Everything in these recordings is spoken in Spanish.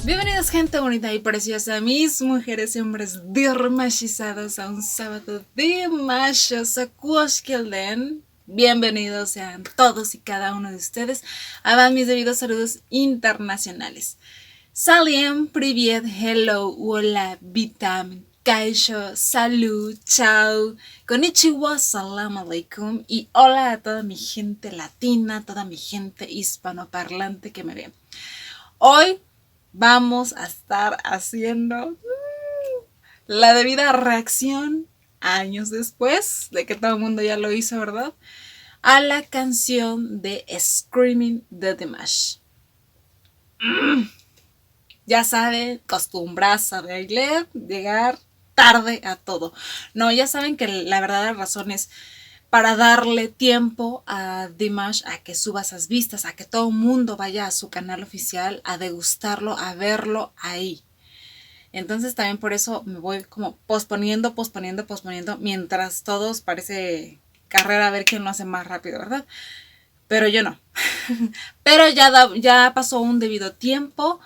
Bienvenidos gente bonita y preciosa, mis mujeres y hombres dermachizados a un sábado de machosa Kuoshkelden. Bienvenidos sean todos y cada uno de ustedes a mis debidos saludos internacionales. Saliem, privet, hello, hola, vitam, kaisho, salud, chao, konnichiwa, salam alaikum y hola a toda mi gente latina, toda mi gente hispanoparlante que me ve. Hoy vamos a estar haciendo la debida reacción años después de que todo el mundo ya lo hizo, ¿verdad? A la canción de Screaming de Dimash. Ya saben, costumbras a bailar, llegar tarde a todo. No, ya saben que la verdadera razón es para darle tiempo a Dimash a que suba esas vistas, a que todo el mundo vaya a su canal oficial a degustarlo, a verlo ahí. Entonces también por eso me voy como posponiendo, mientras todos parece carrera a ver quién lo hace más rápido, ¿verdad? Pero yo no. Pero ya pasó un debido tiempo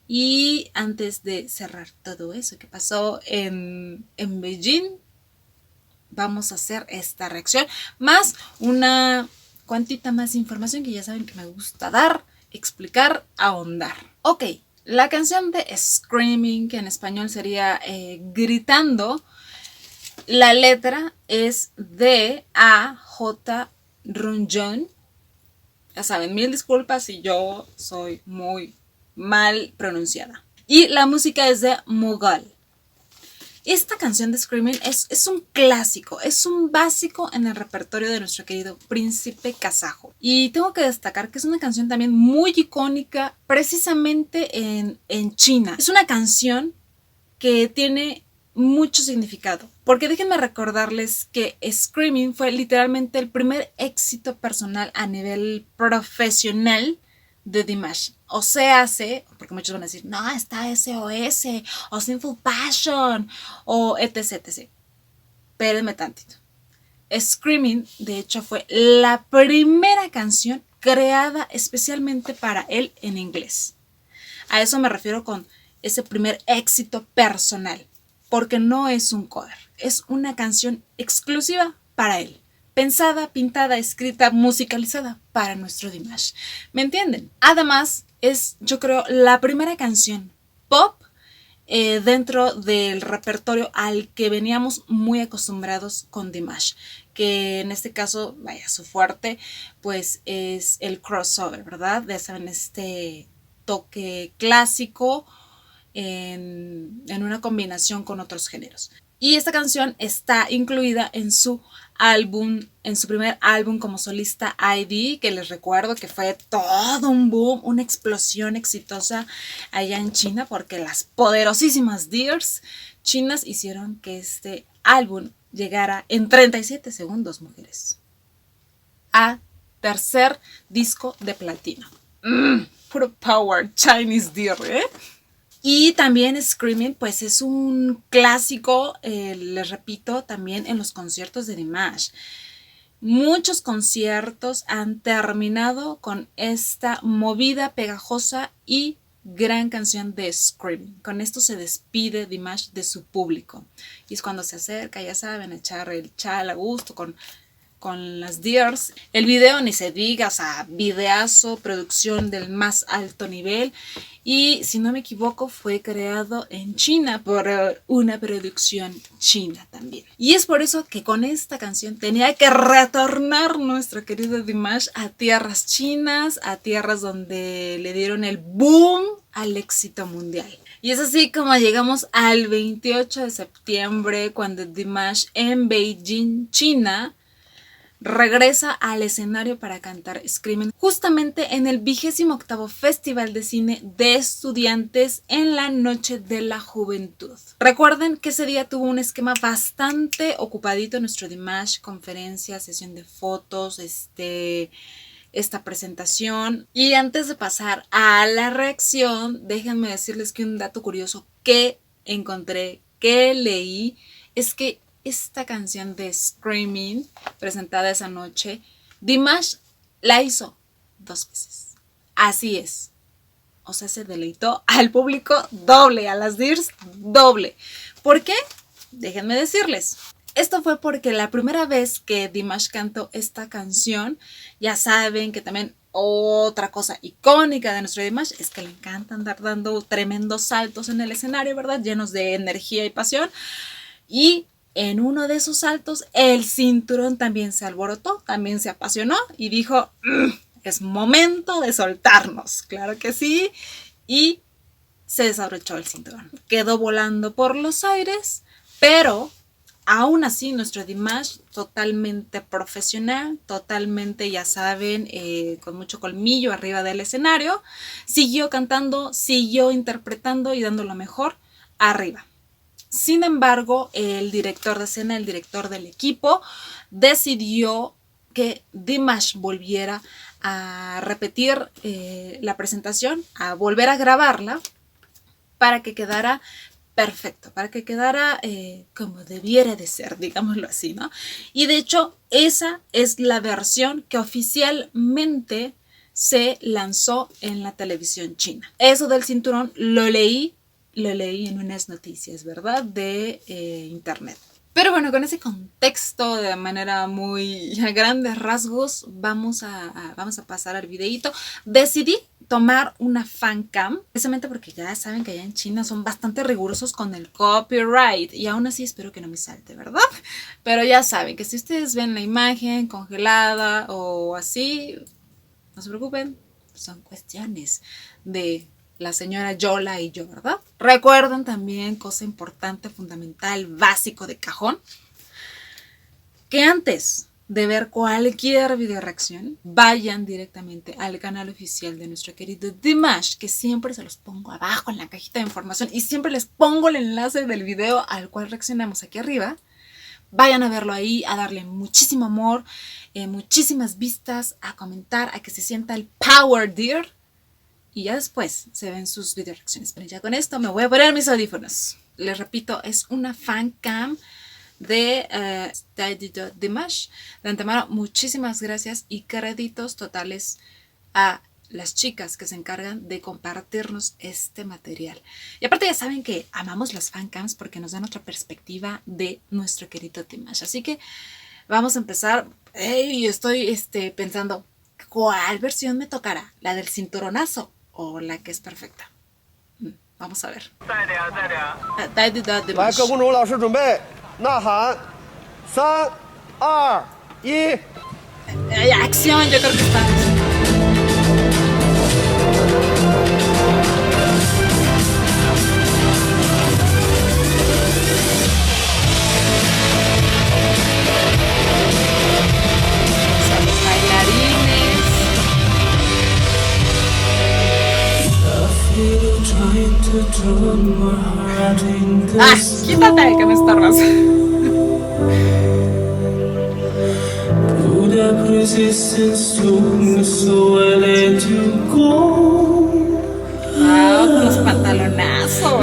y antes de cerrar todo eso que pasó en Beijing, vamos a hacer esta reacción, más una cuantita más de información que ya saben que me gusta dar, explicar, ahondar. Ok, la canción de Screaming, que en español sería gritando, la letra es de A.J. Runjón. Ya saben, mil disculpas si yo soy muy mal pronunciada. Y la música es de Mughal. Esta canción de Screaming es un clásico, es un básico en el repertorio de nuestro querido príncipe kazajo. Y tengo que destacar que es una canción también muy icónica precisamente en China. Es una canción que tiene mucho significado. Porque déjenme recordarles que Screaming fue literalmente el primer éxito personal a nivel profesional de Dimash. O sea, porque muchos van a decir, no, está SOS, o Sinful Passion, o etc. Espérenme tantito. Screaming, de hecho, fue la primera canción creada especialmente para él en inglés. A eso me refiero con ese primer éxito personal, porque no es un cover, es una canción exclusiva para él. Pensada, pintada, escrita, musicalizada para nuestro Dimash. ¿Me entienden? Además, es, yo creo, la primera canción pop dentro del repertorio al que veníamos muy acostumbrados con Dimash. Que en este caso, vaya, su fuerte, pues es el crossover, ¿verdad? Ya saben, este toque clásico en una combinación con otros géneros. Y esta canción está incluida en su álbum, en su primer álbum como solista ID, que les recuerdo que fue todo un boom, una explosión exitosa allá en China, porque las poderosísimas Dears chinas hicieron que este álbum llegara en 37 segundos, mujeres, a tercer disco de platino. Puro power Chinese Dear, ¿eh? Y también Screaming, pues es un clásico, les repito, también en los conciertos de Dimash. Muchos conciertos han terminado con esta movida pegajosa y gran canción de Screaming. Con esto se despide Dimash de su público. Y es cuando se acerca, ya saben, a echar el chal a gusto con las Dears. El video ni se diga, o sea, videazo, producción del más alto nivel. Y si no me equivoco, fue creado en China por una producción china también. Y es por eso que con esta canción tenía que retornar nuestro querido Dimash a tierras chinas, a tierras donde le dieron el boom al éxito mundial. Y es así como llegamos al 28 de septiembre, cuando Dimash en Beijing, China, regresa al escenario para cantar Screaming justamente en el 28º Festival de Cine de Estudiantes en la Noche de la Juventud. Recuerden que ese día tuvo un esquema bastante ocupadito nuestro Dimash, conferencia, sesión de fotos, esta presentación. Y antes de pasar a la reacción, déjenme decirles que un dato curioso que encontré, que leí, es que esta canción de Screaming, presentada esa noche, Dimash la hizo 2 veces. Así es. O sea, se deleitó al público doble, a las Dears doble. ¿Por qué? Déjenme decirles. Esto fue porque la primera vez que Dimash cantó esta canción, ya saben que también otra cosa icónica de nuestro Dimash es que le encanta andar dando tremendos saltos en el escenario, ¿verdad? Llenos de energía y pasión. Y en uno de esos saltos, el cinturón también se alborotó, también se apasionó y dijo, es momento de soltarnos. Claro que sí. Y se desabrochó el cinturón. Quedó volando por los aires, pero aún así, nuestro Dimash totalmente profesional, totalmente, ya saben, con mucho colmillo arriba del escenario, siguió cantando, siguió interpretando y dando lo mejor arriba. Sin embargo, el director de escena, el director del equipo, decidió que Dimash volviera a repetir la presentación, a volver a grabarla para que quedara perfecto, para que quedara como debiera de ser, digámoslo así, ¿no? Y de hecho, esa es la versión que oficialmente se lanzó en la televisión china. Eso del cinturón lo leí en unas noticias, ¿verdad? De internet. Pero bueno, con ese contexto de manera muy a grandes rasgos, vamos a pasar al videíto. Decidí tomar una fan cam, precisamente porque ya saben que allá en China son bastante rigurosos con el copyright y aún así espero que no me salte, ¿verdad? Pero ya saben que si ustedes ven la imagen congelada o así, no se preocupen, son cuestiones de la señora Yola y yo, ¿verdad? Recuerden también, cosa importante, fundamental, básico de cajón, que antes de ver cualquier video reacción, vayan directamente al canal oficial de nuestro querido Dimash, que siempre se los pongo abajo en la cajita de información y siempre les pongo el enlace del video al cual reaccionamos aquí arriba. Vayan a verlo ahí, a darle muchísimo amor, muchísimas vistas, a comentar, a que se sienta el Power Dear. Y ya después se ven sus video reacciones. Pero ya con esto me voy a poner mis audífonos. Les repito, es una fan cam de Dimash. De antemano, muchísimas gracias y créditos totales a las chicas que se encargan de compartirnos este material. Y aparte ya saben que amamos las fan cams porque nos dan otra perspectiva de nuestro querido Dimash. Así que vamos a empezar. Estoy pensando, ¿cuál versión me tocará? ¿La del cinturonazo o la que es perfecta? Vamos a ver. 来，各公主老师准备呐喊，3、2、1。Acción, yo creo que está. Son los bailarines. Quítate que me estorbas. Wow, con los pantalonazos.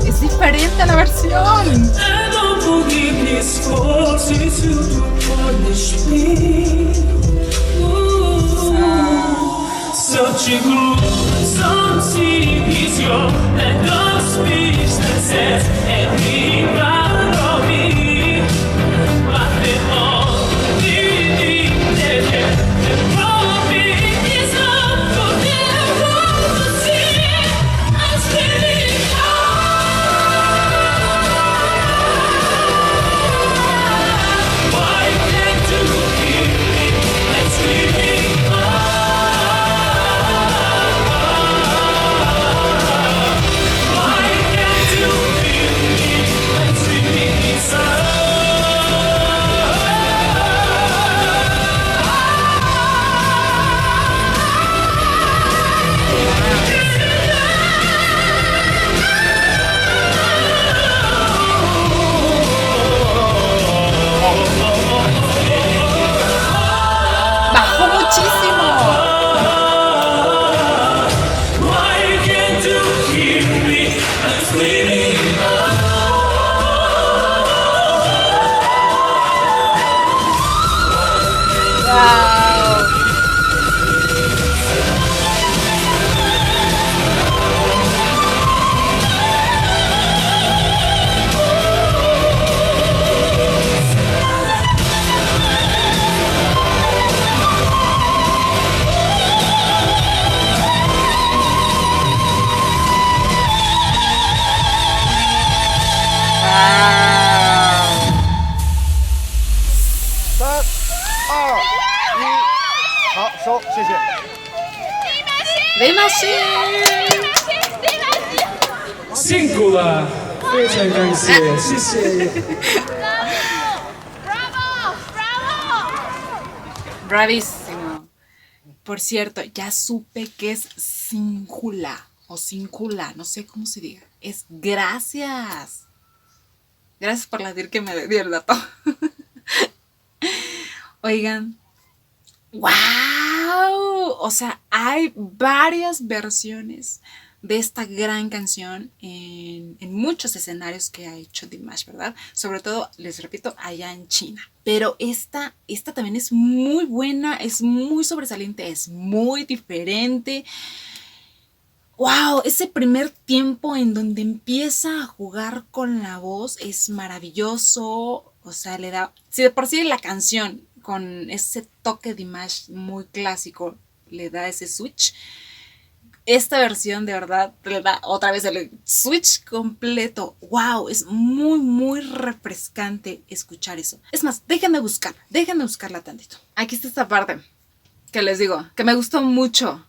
Es diferente la versión. ¡Wow!3、2、1，好，收，谢谢。 ¡De Machine! 辛苦了，非常感谢，谢谢。 Bravísimo. Por cierto, ya supe que es Sinjula o Sinjula, no sé cómo se diga. Es gracias. Gracias por la dir que me dio el dato. Oigan. ¡Wow! O sea, hay varias versiones de esta gran canción en muchos escenarios que ha hecho Dimash, ¿verdad? Sobre todo, les repito, allá en China. Pero esta también es muy buena, es muy sobresaliente, es muy diferente. ¡Wow! Ese primer tiempo en donde empieza a jugar con la voz es maravilloso. O sea, le da... Si de por sí la canción con ese toque de Dimash muy clásico le da ese switch, esta versión de verdad le da otra vez el switch completo. ¡Wow! Es muy, muy refrescante escuchar eso. Es más, déjenme buscarla tantito. Aquí está esta parte que les digo, que me gustó mucho.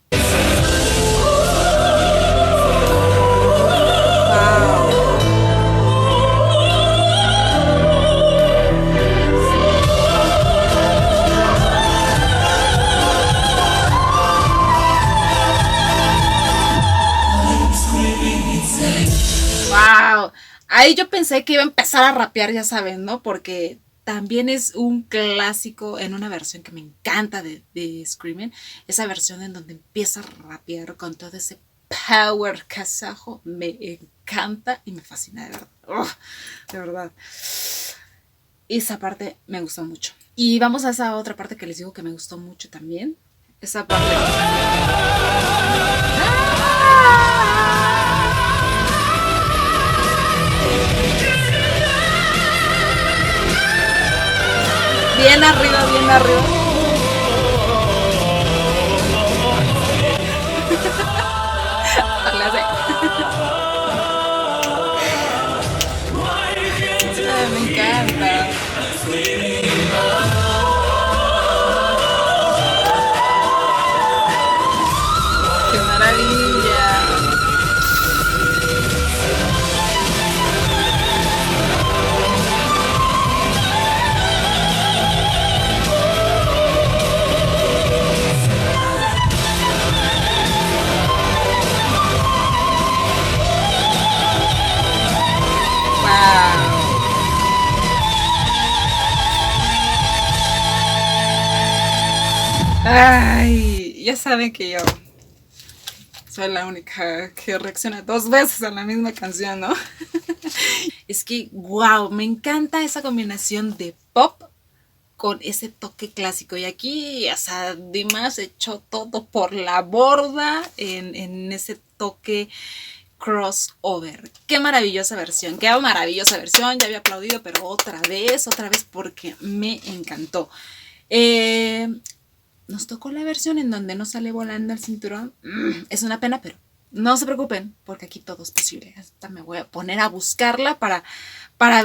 Wow, ahí yo pensé que iba a empezar a rapear, ya saben, ¿no? Porque también es un clásico en una versión que me encanta de Screaming. Esa versión en donde empieza a rapear con todo ese power kazajo. Me encanta y me fascina, de verdad. De verdad. Esa parte me gustó mucho. Y vamos a esa otra parte que les digo que me gustó mucho también. Esa parte... Bien arriba, bien arriba. Me encanta. ¡Qué maravilla! Ay, ya saben que yo soy la única que reacciona 2 veces a la misma canción, ¿no? Es que, wow, me encanta esa combinación de pop con ese toque clásico. Y aquí, o sea, Dimash echó todo por la borda en ese toque crossover. Qué maravillosa versión, ya había aplaudido, pero otra vez, porque me encantó. Nos tocó la versión en donde no sale volando el cinturón. Es una pena, pero no se preocupen, porque aquí todo es posible. Hasta me voy a poner a buscarla para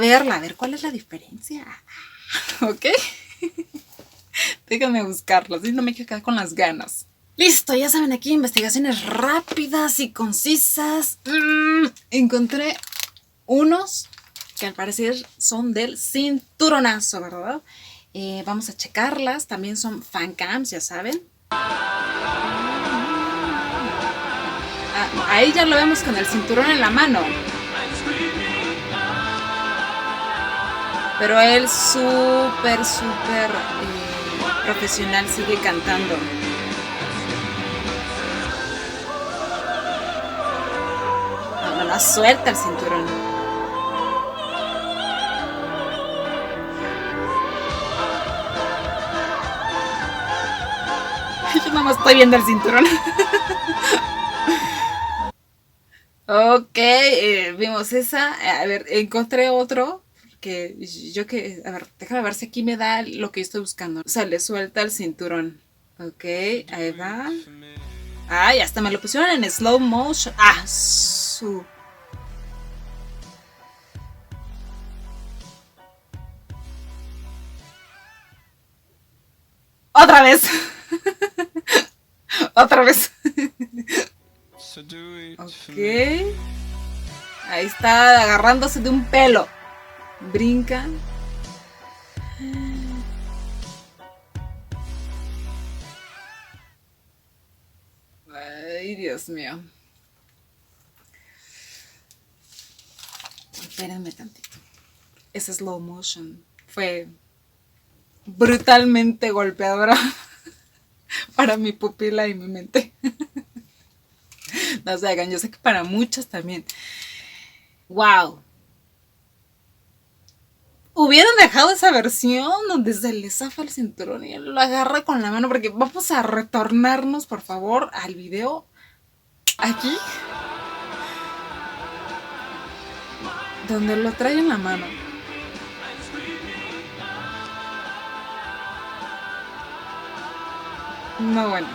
verla, a ver cuál es la diferencia. ¿Ok? Déjame buscarla, si no me quiero quedar con las ganas. Listo, ya saben, aquí investigaciones rápidas y concisas. Encontré unos que al parecer son del cinturonazo, ¿verdad? Vamos a checarlas. También son fancams, ya saben. Ahí ya lo vemos con el cinturón en la mano. Pero él súper profesional, sigue cantando. No la suelta el cinturón. nada más estoy viendo el cinturón. Ok, vimos esa. A ver, encontré otro. Que yo que... A ver, déjame ver si aquí me da lo que yo estoy buscando. O sea, le suelta el cinturón. Ok, ahí va. Ay, hasta me lo pusieron en slow motion. Ah, su... Otra vez. Otra vez. Ok. Ahí está agarrándose de un pelo. Brinca. Ay, Dios mío. Espérenme tantito. Ese slow motion fue brutalmente golpeadora para mi pupila y mi mente. No se hagan, yo sé que para muchos también. ¡Wow! Hubieran dejado esa versión donde se le zafa el cinturón y él lo agarra con la mano, porque vamos a retornarnos, por favor, al video aquí, donde lo trae en la mano. No, bueno.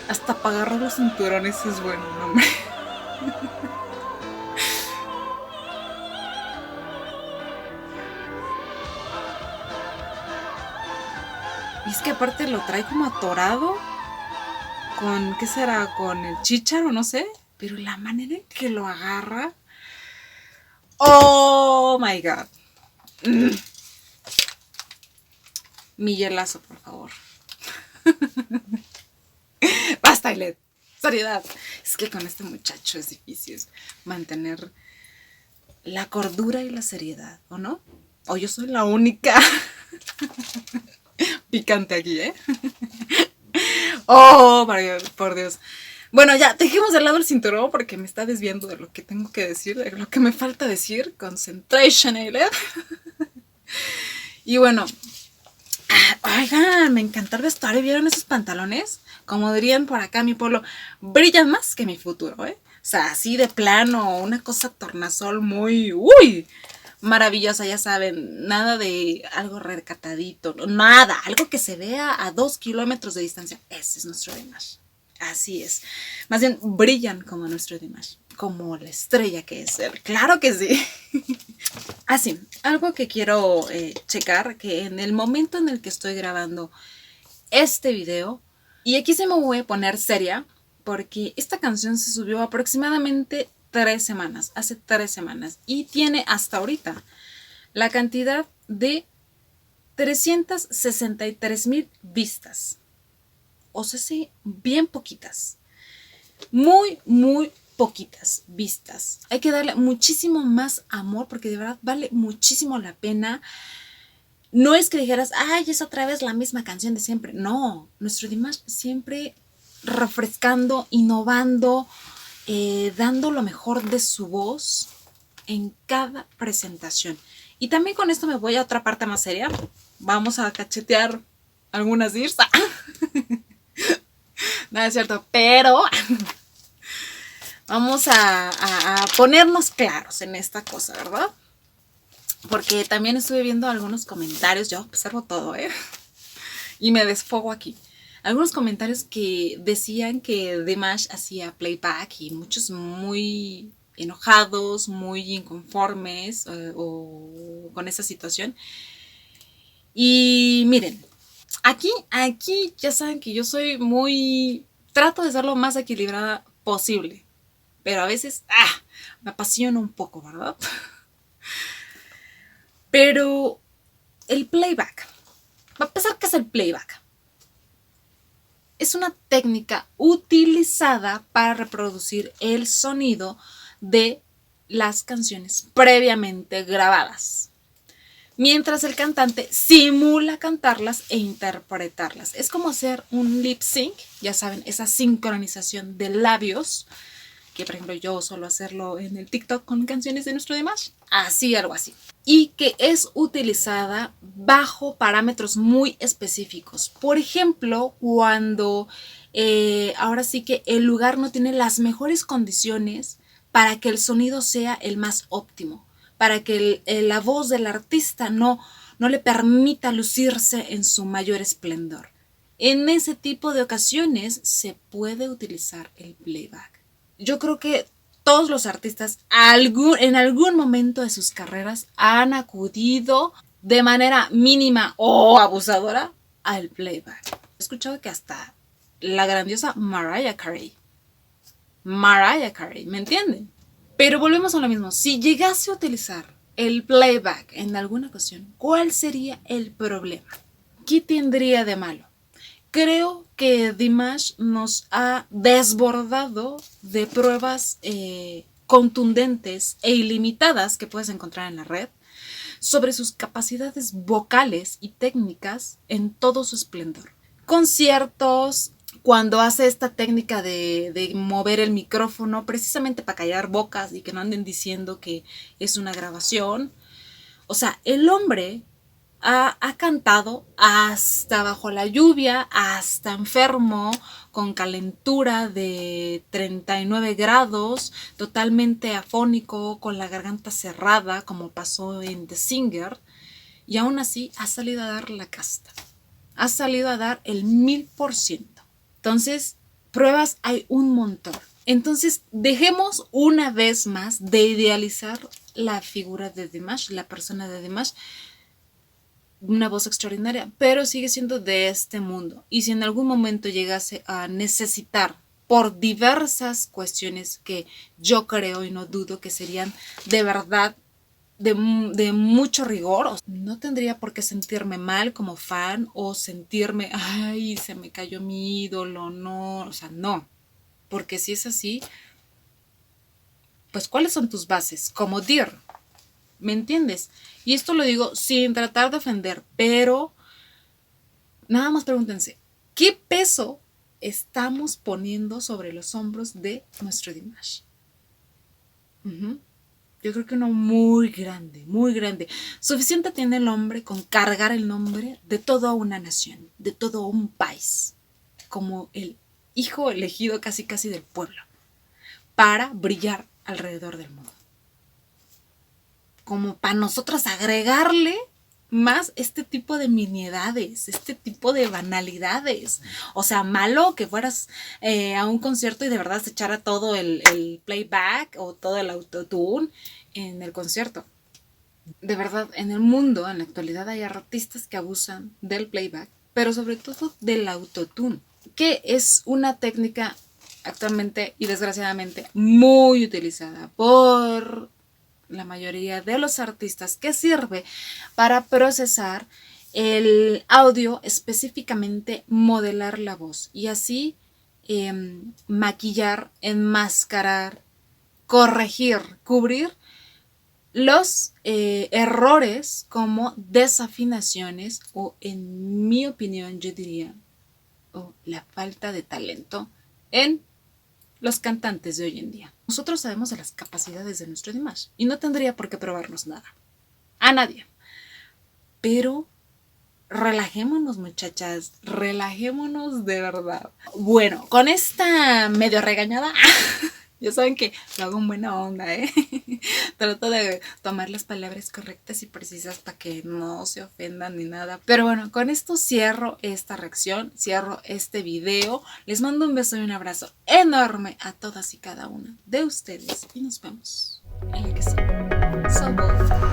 Hasta para agarrar los cinturones es bueno, no, hombre. Y es que aparte lo trae como atorado. Con, ¿qué será? Con el chícharo, no sé. Pero la manera en que lo agarra. Oh my god. Mi hielazo, por favor. Basta, Ailet. Seriedad. Es que con este muchacho es difícil mantener la cordura y la seriedad, ¿o no? O yo soy la única picante aquí, ¿eh? Oh, por Dios. Bueno, ya, dejemos de lado el cinturón porque me está desviando de lo que tengo que decir, de lo que me falta decir. Concentration, Ailet. Y bueno, oigan, me encanta el vestuario. ¿Vieron esos pantalones? Como dirían por acá mi pueblo, brillan más que mi futuro, ¿eh? O sea, así de plano, una cosa tornasol muy, uy, maravillosa, ya saben, nada de algo recatadito, nada, algo que se vea a 2 kilómetros de distancia. Ese es nuestro Dimash. Así es. Más bien, brillan como nuestro Dimash, como la estrella que es él. Claro que sí. Así, algo que quiero checar, que en el momento en el que estoy grabando este video, y aquí se me voy a poner seria, porque esta canción se subió aproximadamente 3 semanas, hace 3 semanas, y tiene hasta ahorita la cantidad de 363,000 vistas. O sea, sí, bien poquitas. Muy, muy poquitas vistas. Hay que darle muchísimo más amor porque de verdad vale muchísimo la pena. No es que dijeras, ay, es otra vez la misma canción de siempre. No, nuestro Dimash siempre refrescando, innovando, dando lo mejor de su voz en cada presentación. Y también con esto me voy a otra parte más seria. Vamos a cachetear algunas dirs. No es cierto, pero vamos a ponernos claros en esta cosa, ¿verdad? Porque también estuve viendo algunos comentarios, yo observo todo, y me desfogo aquí. Algunos comentarios que decían que Dimash hacía playback y muchos muy enojados, muy inconformes o con esa situación. Y miren, aquí ya saben que yo soy muy... Trato de ser lo más equilibrada posible, pero a veces me apasiono un poco, ¿verdad? Pero el playback, va a empezar, ¿qué es el playback? Es una técnica utilizada para reproducir el sonido de las canciones previamente grabadas, mientras el cantante simula cantarlas e interpretarlas. Es como hacer un lip sync, ya saben, esa sincronización de labios, que por ejemplo yo suelo hacerlo en el TikTok con canciones de nuestro Dimash, así, algo así. y que es utilizada bajo parámetros muy específicos. Por ejemplo, cuando ahora sí que el lugar no tiene las mejores condiciones para que el sonido sea el más óptimo, para que la voz del artista no le permita lucirse en su mayor esplendor. En ese tipo de ocasiones se puede utilizar el playback. Yo creo que todos los artistas en algún momento de sus carreras han acudido de manera mínima o abusadora al playback. He escuchado que hasta la grandiosa Mariah Carey, ¿me entienden? Pero volvemos a lo mismo. Si llegase a utilizar el playback en alguna ocasión, ¿cuál sería el problema? ¿Qué tendría de malo? Creo que Dimash nos ha desbordado de pruebas contundentes e ilimitadas que puedes encontrar en la red sobre sus capacidades vocales y técnicas en todo su esplendor. Conciertos, cuando hace esta técnica de mover el micrófono precisamente para callar bocas y que no anden diciendo que es una grabación. O sea, el hombre ha cantado hasta bajo la lluvia, hasta enfermo, con calentura de 39 grados, totalmente afónico, con la garganta cerrada, como pasó en The Singer, y aún así ha salido a dar la casta. Ha salido a dar el 1000%. Entonces, pruebas hay un montón. Entonces, dejemos una vez más de idealizar la figura de Dimash, la persona de Dimash. Una voz extraordinaria, pero sigue siendo de este mundo. Y si en algún momento llegase a necesitar, por diversas cuestiones que yo creo y no dudo que serían de verdad de mucho rigor, no tendría por qué sentirme mal como fan o sentirme, ay, se me cayó mi ídolo, no, o sea, no. Porque si es así, pues ¿cuáles son tus bases? Como Dear. ¿Me entiendes? Y esto lo digo sin tratar de ofender, pero nada más pregúntense, ¿qué peso estamos poniendo sobre los hombros de nuestro Dimash? Yo creo que uno muy grande, muy grande. Suficiente tiene el hombre con cargar el nombre de toda una nación, de todo un país, como el hijo elegido casi casi del pueblo, para brillar alrededor del mundo. Como para nosotros agregarle más este tipo de miniedades, este tipo de banalidades. O sea, malo que fueras a un concierto y de verdad se echara todo el playback o todo el autotune en el concierto. De verdad, en el mundo, en la actualidad, hay artistas que abusan del playback, pero sobre todo del autotune, que es una técnica actualmente y desgraciadamente muy utilizada por la mayoría de los artistas, que sirve para procesar el audio, específicamente modelar la voz y así maquillar, enmascarar, corregir, cubrir los errores como desafinaciones o, en mi opinión, yo diría, la falta de talento en los cantantes de hoy en día. Nosotros sabemos de las capacidades de nuestro Dimash y no tendría por qué probarnos nada. A nadie. Pero relajémonos, muchachas. Relajémonos de verdad. Bueno, con esta medio regañada, ya saben que lo hago en buena onda, ¿eh? Trato de tomar las palabras correctas y precisas para que no se ofendan ni nada. Pero bueno, con esto cierro esta reacción, cierro este video. Les mando un beso y un abrazo enorme a todas y cada una de ustedes. Y nos vemos en la que sigue. So bold.